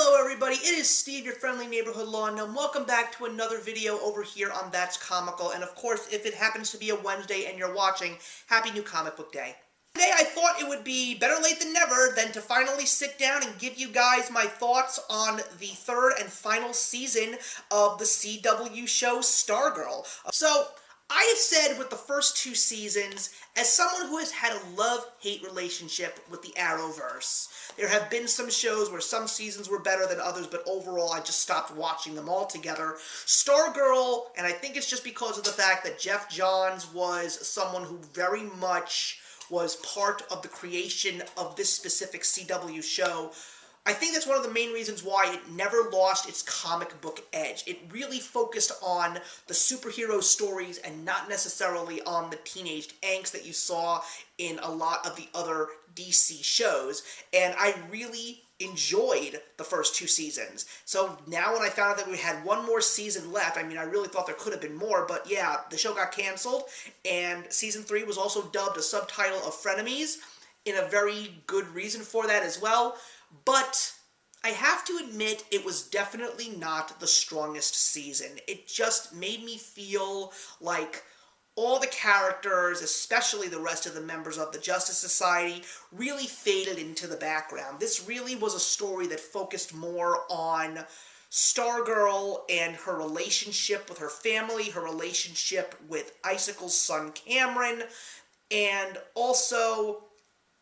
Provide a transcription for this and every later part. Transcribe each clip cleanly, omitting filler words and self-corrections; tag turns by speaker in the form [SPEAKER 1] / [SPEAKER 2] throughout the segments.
[SPEAKER 1] Hello everybody, it is Steve, your friendly neighborhood lawn gnome. Welcome back to another video over here on That's Comical. And of course, if it happens to be a Wednesday and you're watching, Happy New Comic Book Day. Today I thought it would be better late than never than to finally sit down and give you guys my thoughts on the third and final season of the CW show Stargirl. So, I have said with the first two seasons, as someone who has had a love-hate relationship with the Arrowverse, there have been some shows where some seasons were better than others, but overall I just stopped watching them altogether. Stargirl, and I think it's just because of the fact that Jeff Johns was someone who very much was part of the creation of this specific CW show, I think that's one of the main reasons why it never lost its comic book edge. It really focused on the superhero stories and not necessarily on the teenage angst that you saw in a lot of the other DC shows, and I really enjoyed the first two seasons. So now when I found out that we had one more season left, I mean, I really thought there could have been more, but yeah, the show got canceled, and season 3 was also dubbed a subtitle of Frenemies, in a very good reason for that as well. But I have to admit, it was definitely not the strongest season. It just made me feel like all the characters, especially the rest of the members of the Justice Society, really faded into the background. This really was a story that focused more on Stargirl and her relationship with her family, her relationship with Icicle's son Cameron, and also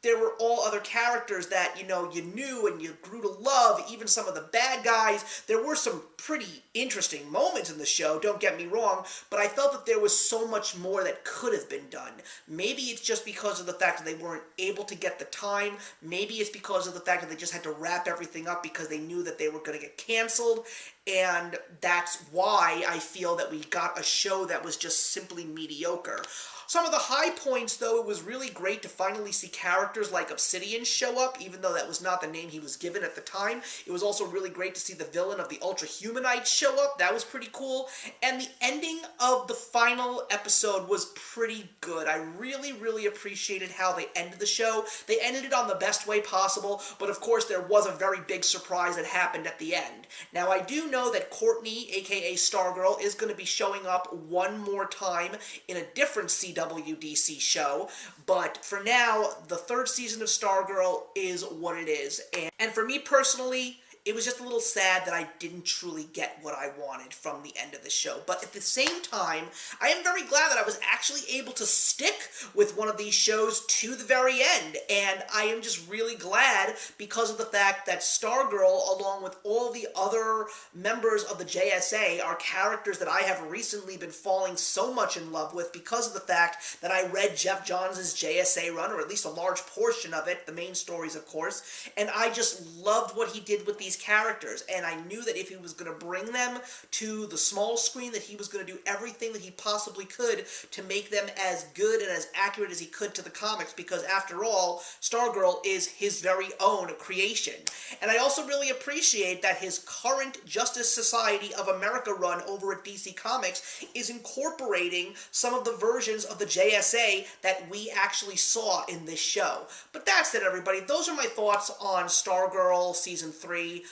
[SPEAKER 1] there were all other characters that, you know, you knew and you grew to love, even some of the bad guys. There were some pretty interesting moments in the show, don't get me wrong, but I felt that there was so much more that could have been done. Maybe it's just because of the fact that they weren't able to get the time. Maybe it's because of the fact that they just had to wrap everything up because they knew that they were going to get canceled, and that's why I feel that we got a show that was just simply mediocre. Some of the high points, though, it was really great to finally see characters like Obsidian show up, even though that was not the name he was given at the time. It was also really great to see the villain of the Ultra Humanites show up. That was pretty cool. And the ending of the final episode was pretty good. I really, really appreciated how they ended the show. They ended it on the best way possible, but of course there was a very big surprise that happened at the end. Now, I do know that Courtney, aka Stargirl, is going to be showing up one more time in a different CWDC show, but for now, the third season of Stargirl is what it is. And for me personally, it was just a little sad that I didn't truly get what I wanted from the end of the show. But at the same time, I am very glad that I was actually able to stick with one of these shows to the very end. And I am just really glad because of the fact that Stargirl, along with all the other members of the JSA, are characters that I have recently been falling so much in love with because of the fact that I read Jeff Johns' JSA run, or at least a large portion of it, the main stories, of course, and I just loved what he did with these characters, and I knew that if he was going to bring them to the small screen, that he was going to do everything that he possibly could to make them as good and as accurate as he could to the comics, because after all, Stargirl is his very own creation. And I also really appreciate that his current Justice Society of America run over at DC Comics is incorporating some of the versions of the JSA that we actually saw in this show. But that's it, everybody. Those are my thoughts on Stargirl Season 3.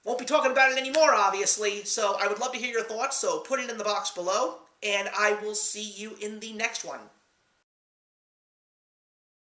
[SPEAKER 1] Won't be talking about it anymore, obviously, so I would love to hear your thoughts, so put it in the box below, and I will see you in the next one.